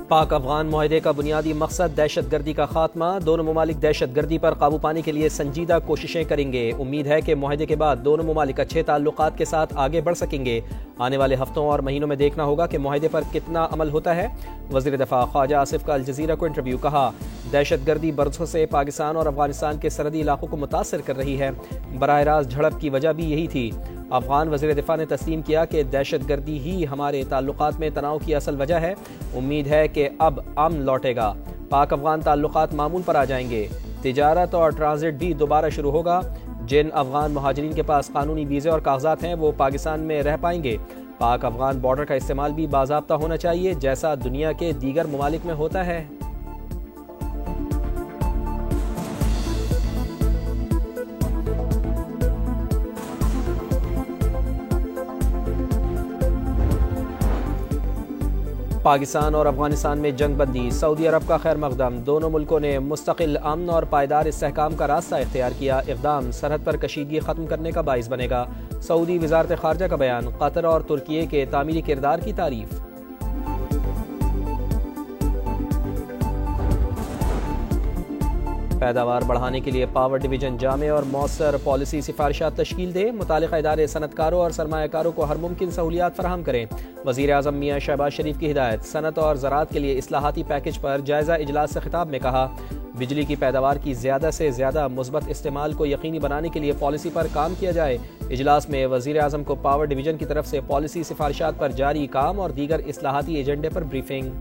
पाक अफगान मुआहदे का बुनियादी मकसद दहशत गर्दी का खात्मा। दोनों ममालिक दहशत गर्दी पर काबू पाने के लिए संजीदा कोशिशें करेंगे। उम्मीद है कि मुआहदे के बाद दोनों ममालिक अच्छे ताल्लुकात के साथ आगे बढ़ सकेंगे। आने वाले हफ्तों और महीनों में देखना होगा कि मुआहदे पर कितना अमल होता है। वज़ीर दफ़ा ख्वाजा आसिफ का अल जज़ीरा को इंटरव्यू। कहा, दहशत गर्दी बरसों से पाकिस्तान और अफगानिस्तान के सरहदी इलाकों को मुतासर कर रही है। बराह रास्त झड़प की वजह भी यही थी। अफगान वज़ीर दिफा ने तस्लीम किया कि दहशत गर्दी ही हमारे ताल्लुकात में तनाव की असल वजह है। उम्मीद है कि अब अमन लौटेगा, पाक अफगान ताल्लुकात मामूल पर आ जाएंगे। तिजारत और ट्रांजिट भी दोबारा शुरू होगा। जिन अफगान महाजरीन के पास कानूनी वीज़े और कागजात हैं वो पाकिस्तान में रह पाएंगे। पाक अफगान बॉर्डर का इस्तेमाल भी बाज़ाब्ता होना चाहिए, जैसा दुनिया के दीगर ममालिक में होता है। पाकिस्तान और अफगानिस्तान में जंग बंदी, सऊदी अरब का खैर मकदम। दोनों मुल्कों ने मुस्तकिल अमन और पायदार इस्तेहकाम का रास्ता इख्तियार किया। इक़दाम सरहद पर कशीदगी ख़त्म करने का बाइस बनेगा। सऊदी वज़ारत ख़ारजा का बयान। कतर और तुर्की के तामीरी किरदार की तारीफ। पैदावार बढ़ाने के लिए पावर डिवीजन जामे और मौसर पॉलिसी सिफारिशात तश्कील दे। मुतालिका इदारे सनतकारों और सरमायाकारों को हर मुमकिन सहूलियात फराहम करें। वज़ीर आज़म मियाँ शहबाज शरीफ की हिदायत। सनत और ज़राअत के लिए इस्लाहाती पैकेज पर जायज़ा इजलास से खिताब में कहा, बिजली की पैदावार की ज़्यादा से ज़्यादा मुस्बत इस्तेमाल को यकीनी बनाने के लिए पॉलिसी पर काम किया जाए। इजलास में वज़ीर आज़म को पावर डिवीजन की तरफ से पॉलिसी सिफारिशात पर जारी काम और दीगर इस्लाहाती एजेंडे पर ब्रीफिंग।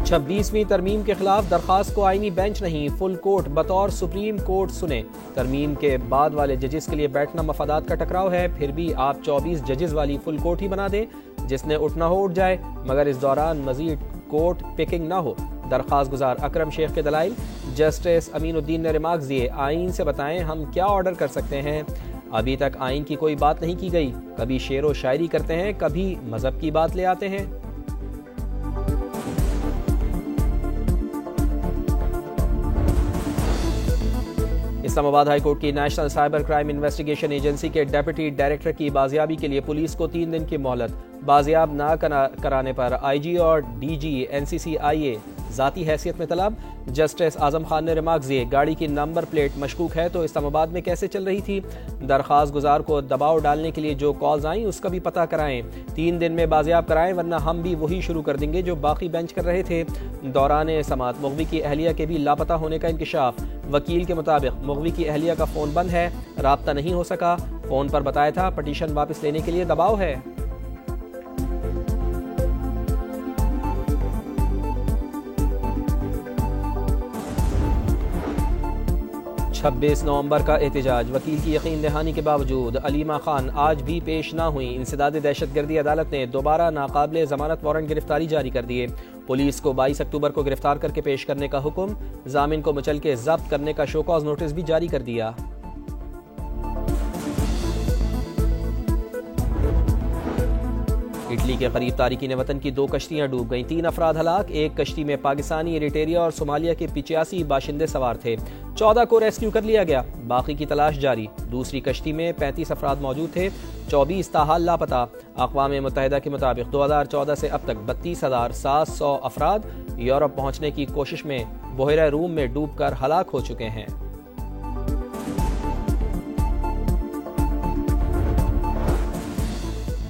26वीं तरमीम के खिलाफ दरखास्त को आईनी बेंच नहीं, फुल कोर्ट बतौर सुप्रीम कोर्ट सुने। तरमीम के बाद वाले जजेस के लिए बैठना मफादात का टकराव है, फिर भी आप 24 जजेस वाली फुल कोर्ट ही बना दें। जिसने उठना हो उठ जाए, मगर इस दौरान मजीद कोर्ट पिकिंग ना हो। दरखास्त गुजार अकरम शेख के दलाइल। जस्टिस अमीनुद्दीन ने रिमार्क्स दिए, आइन से बताएं हम क्या ऑर्डर कर सकते हैं। अभी तक आइन की कोई बात नहीं की गई। कभी शेर व शायरी करते हैं, कभी मजहब की बात ले आते हैं। इस्लामाबाद हाई कोर्ट की national cyber crime investigation agency के डेप्यूटी डायरेक्टर की बाजियाबी के लिए पुलिस को 3 दिन की मोहलत। बाजियाब ना कराने पर आईजी और डीजी एनसीसीआईए ज़ाती हैसियत में तलब। जस्टिस आजम खान ने रिमार्क्स दिए, गाड़ी की नंबर प्लेट मशकूक है तो इस्लामाबाद में कैसे चल रही थी। दरखास्त गुजार को दबाव डालने के लिए जो कॉल्स आई उसका भी पता कराएं। 3 दिन में बाजियाब कराएं, वरना हम भी वही शुरू कर देंगे जो बाकी बेंच कर रहे थे। दौरान समात मुग़वी की अहलिया के भी लापता होने का इंकशाफ। वकील के मुताबिक मुग़वी की अहलिया का फ़ोन बंद है, राब्ता नहीं हो सका। फ़ोन पर बताया था पटिशन वापस लेने के लिए दबाव है। 26 नवंबर का एहतजाज। वकील की यकीन दहानी के बावजूद अलीमा खान आज भी पेश ना हुई। इंसदाद दहशतगर्दी अदालत ने दोबारा नाकाबिले ज़मानत वारंट गिरफ्तारी जारी कर दिए। पुलिस को 22 अक्टूबर को गिरफ्तार करके पेश करने का हुक्म। जामिन को मचल के जब्त करने का शोकॉज नोटिस भी जारी कर दिया। इटली के करीब तारिकीन वतन की 2 कश्तियां डूब गईं। 3 अफराद हलाक। एक कश्ती में पाकिस्तानी, एरिटेरिया और सोमालिया के 85 बाशिंदे सवार थे। 14 को रेस्क्यू कर लिया गया, बाकी की तलाश जारी। दूसरी कश्ती में 35 अफराद मौजूद थे, 24 ताहाल लापता। अक़वाम मुत्तहिदा के मुताबिक 2014 से अब तक 32,700 अफराद यूरोप पहुंचने की कोशिश में बहरा रूम में डूब कर हलाक हो चुके हैं।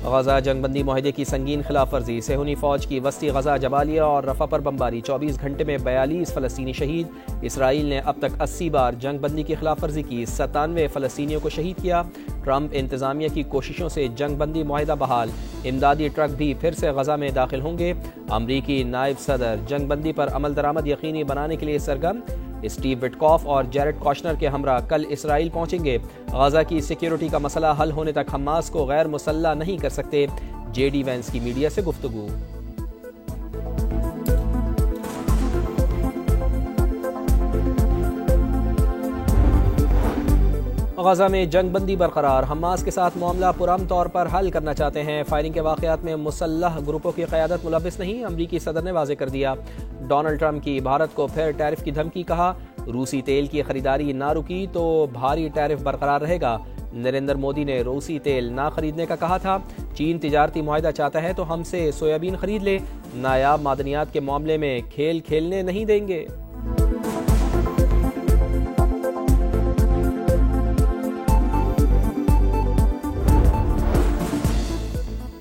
गजा जंगबंदी मुआहदे की संगीन खिलाफ वर्जी। सेहूनी फौज की वस्ती गजा, जबालिया और रफा पर बमबारी। 24 घंटे में 42 फ़लस्तीनी शहीद। इसराइल ने अब तक 80 बार जंगबंदी की खिलाफ वर्जी की, 97 फ़लस्तीनियों को शहीद किया। ट्रंप इंतज़ामिया की कोशिशों से जंगबंदी मुआहदा बहाल। इमदादी ट्रक भी फिर से गजा में दाखिल होंगे। अमरीकी नायब सदर जंगबंदी पर अमल दरामद यकीनी बनाने के लिए सरगर्म। स्टीव विटकॉफ और जैरेड कॉशनर के हमरा कल इसराइल पहुंचेंगे। गजा की सिक्योरिटी का मसला हल होने तक हमास को गैर मुसल्ला नहीं कर सकते। जेडी वैंस की मीडिया से गुफ्तगू। गजा में जंगबंदी बरकरार। हमास के साथ मामला पुरअमन तौर पर हल करना चाहते हैं। फायरिंग के वाक़यात में मुसल्लह ग्रुपों की क़यादत मुलव्विस नहीं, अमरीकी सदर ने वाज़ेह कर दिया। डोनाल्ड ट्रंप की भारत को फिर टैरिफ की धमकी। कहा, रूसी तेल की खरीदारी ना रुकी तो भारी टैरिफ बरकरार रहेगा। नरेंद्र मोदी ने रूसी तेल ना खरीदने का कहा था। चीन तिजारती मुआहदा चाहता है तो हमसे सोयाबीन खरीद ले। नायाब मादनियात के मामले में खेल खेलने नहीं देंगे।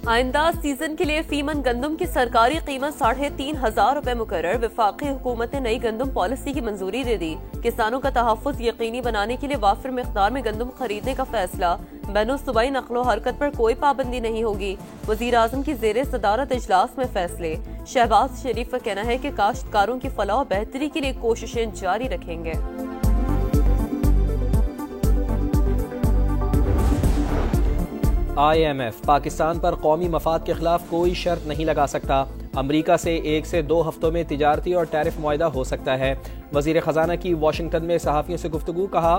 आइंदा सीजन के लिए फीमन गंदम की सरकारी कीमत 3,500 रुपए मुकर्रर। वफाकी हुकूमत ने नई गंदम पॉलिसी की मंजूरी दे दी। किसानों का तहफ़्फ़ुज़ यकीनी बनाने के लिए वाफिर मिक़दार में गंदम खरीदने का फैसला। बैनुल सूबाई नक़्लो हरकत पर कोई पाबंदी नहीं होगी। वज़ीर आज़म की ज़ेरे सदारत इजलास में फैसले। शहबाज शरीफ का कहना है कि काश्तकारों की फलाह और बेहतरी के लिए कोशिशें जारी रखेंगे। IMF पाकिस्तान पर कौमी मफाद के खिलाफ कोई शर्त नहीं लगा सकता। अमरीका से 1 से 2 हफ्तों में तिजारती और टैरिफ मुआहदा हो सकता है। वजीर खजाना की वाशिंगटन में सहाफ़ियों से गुफ्तगू। कहा,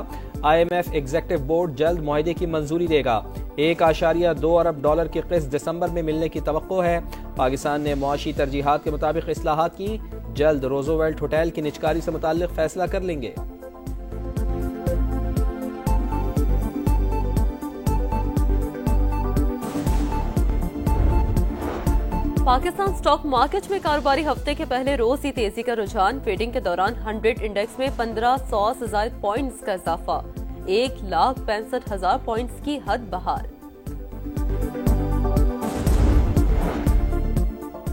IMF एग्जेक्टिव बोर्ड जल्द मुआहदे की मंजूरी देगा। 1.2 अरब डॉलर की किस्त दिसंबर में मिलने की तवक्को है। पाकिस्तान ने मुआशी तरजीहात के मुताबिक इस्लाहात की। जल्द रोजोवेल्ट होटल की निजकारी से मुताल्लिक फैसला कर लेंगे। पाकिस्तान स्टॉक मार्केट में कारोबारी हफ्ते के पहले रोज ही तेजी का रुझान। ट्रेडिंग के दौरान 100 इंडेक्स में 1500 से ज्यादा पॉइंट्स का इजाफा। 1,65,000 पॉइंट्स की हद बहार।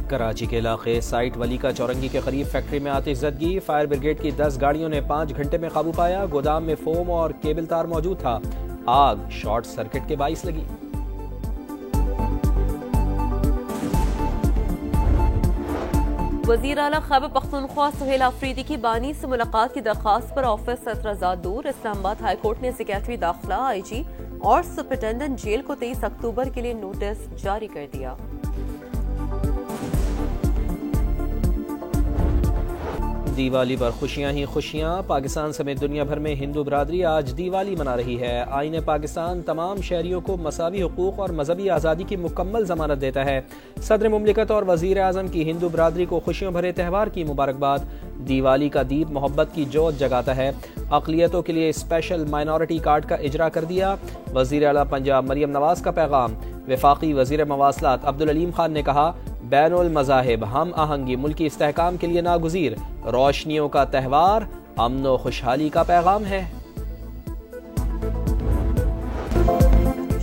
कराची के इलाके साइट वली का चौरंगी के करीब फैक्ट्री में आतिशज़दगी। फायर ब्रिगेड की 10 गाड़ियों ने 5 घंटे में काबू पाया। गोदाम में फोम और केबल तार मौजूद था। आग शॉर्ट सर्किट के बाइस लगी। वज़ीर आला खैबर पख्तूनख्वा सुहेल अफरीदी की बानी से मुलाकात की दरख्वास्त पर ऑफिस से एतराज़ात दूर। इस्लामाबाद हाई कोर्ट ने सेक्रेटरी दाखिला, IG और सुपरिटेंडेंट जेल को 23 अक्टूबर के लिए नोटिस जारी कर दिया। दिवाली पर खुशियां ही खुशियां। पाकिस्तान समेत दुनिया भर में हिंदू बरादरी आज दिवाली मना रही है। आईन पाकिस्तान तमाम शहरियों को मसावी हुकूक और मजहबी आज़ादी की मुकम्मल जमानत देता है। सदर मुमलिकत और वज़ीर आज़म की हिंदू बरादरी को खुशियों भरे त्यौहार की मुबारकबाद। दिवाली का दीप मोहब्बत की जोत जगाता है। अक़लियतों के लिए स्पेशल माइनॉरिटी कार्ड का इजरा कर दिया। वज़ीर आला पंजाब मरियम नवाज का पैगाम। वफाकी वज़ीर मवासलात अब्दुल अलीम खान ने कहा, बैनुल मज़ाहिब हम आहंगी मुल्की इस्तेहकाम के लिए नागुज़ीर। रोशनियों का त्यौहार अमन व खुशहाली का पैगाम है।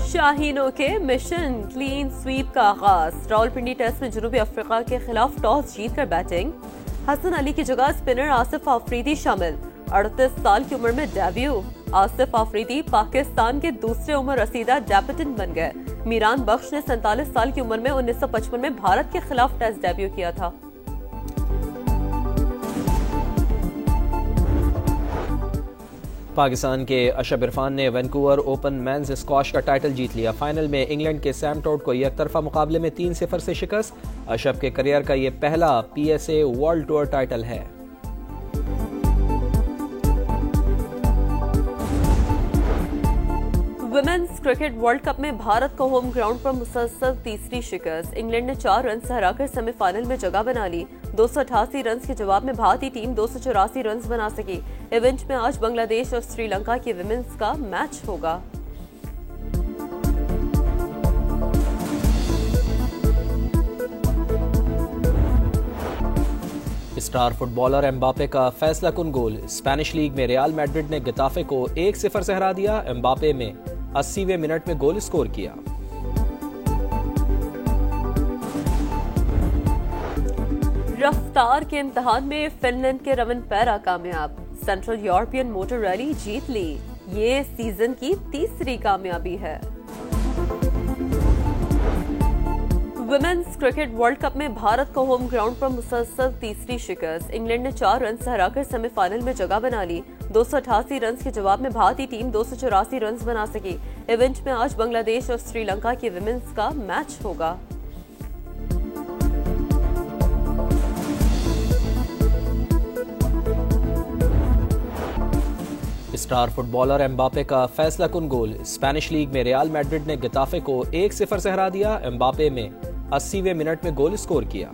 शाहीनों के मिशन क्लीन स्वीप का आगाज। रावलपिंडी टेस्ट में जनूबी अफ्रीका के खिलाफ टॉस जीतकर बैटिंग। हसन अली की जगह स्पिनर आसिफ आफरीदी शामिल। 38 साल की उम्र में डेब्यू। आसिफ आफरीदी पाकिस्तान के दूसरे उम्र रसीदा डेब्यूटेंट बन गए। मीरान बख्श ने 47 साल की उम्र में 1955 में भारत के खिलाफ टेस्ट डेब्यू किया था। पाकिस्तान के अशब इरफान ने वैंकूवर ओपन मेंस स्क्वाश का टाइटल जीत लिया। फाइनल में इंग्लैंड के सैम टोड को एक तरफा मुकाबले में 3-0 से शिकस्त। अशब के करियर का ये पहला PSA वर्ल्ड टूर टाइटल है। वुमेन्स क्रिकेट वर्ल्ड कप में भारत को होम ग्राउंड पर मुसलसल तीसरी शिकस्त। इंग्लैंड ने 4 रन से हराकर सेमीफाइनल में जगह बना ली। 288 रन के जवाब में भारतीय टीम 284 रन बना सकी। इवेंट में आज बांग्लादेश और श्रीलंका की विमेंस का मैच होगा। स्टार फुटबॉलर एम्बापे का फैसला कुन गोल। स्पेनिश लीग में रियल मैड्रिड ने गेताफे को 1-0 से हरा दिया। एम्बापे में 80वें मिनट में गोल स्कोर किया। रफ्तार के इम्तिहान में फिनलैंड के रवन पैरा कामयाब। सेंट्रल यूरोपियन मोटर रैली जीत ली। ये सीजन की तीसरी कामयाबी है। वुमेन्स क्रिकेट वर्ल्ड कप में भारत को होम ग्राउंड पर मुसलसल तीसरी शिकस्त। इंग्लैंड ने 4 रन से हराकर सेमीफाइनल में जगह बना ली। 288 रन के जवाब में भारतीय टीम 284 रन बना सकी। इवेंट में आज बांग्लादेश और श्रीलंका की विमेंस का मैच होगा। स्टार फुटबॉलर एम्बापे का फैसला कुन गोल। स्पेनिश लीग में रियल मैड्रिड ने गेताफे को 1-0 से हरा दिया। एम्बापे में 80वें मिनट में गोल स्कोर किया।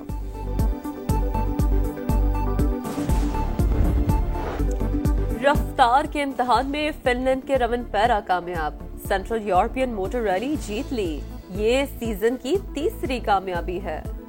रफ्तार के इम्तिहान में फिनलैंड के रवन पैरा कामयाब, सेंट्रल यूरोपियन मोटर रैली जीत ली। ये सीजन की तीसरी कामयाबी है।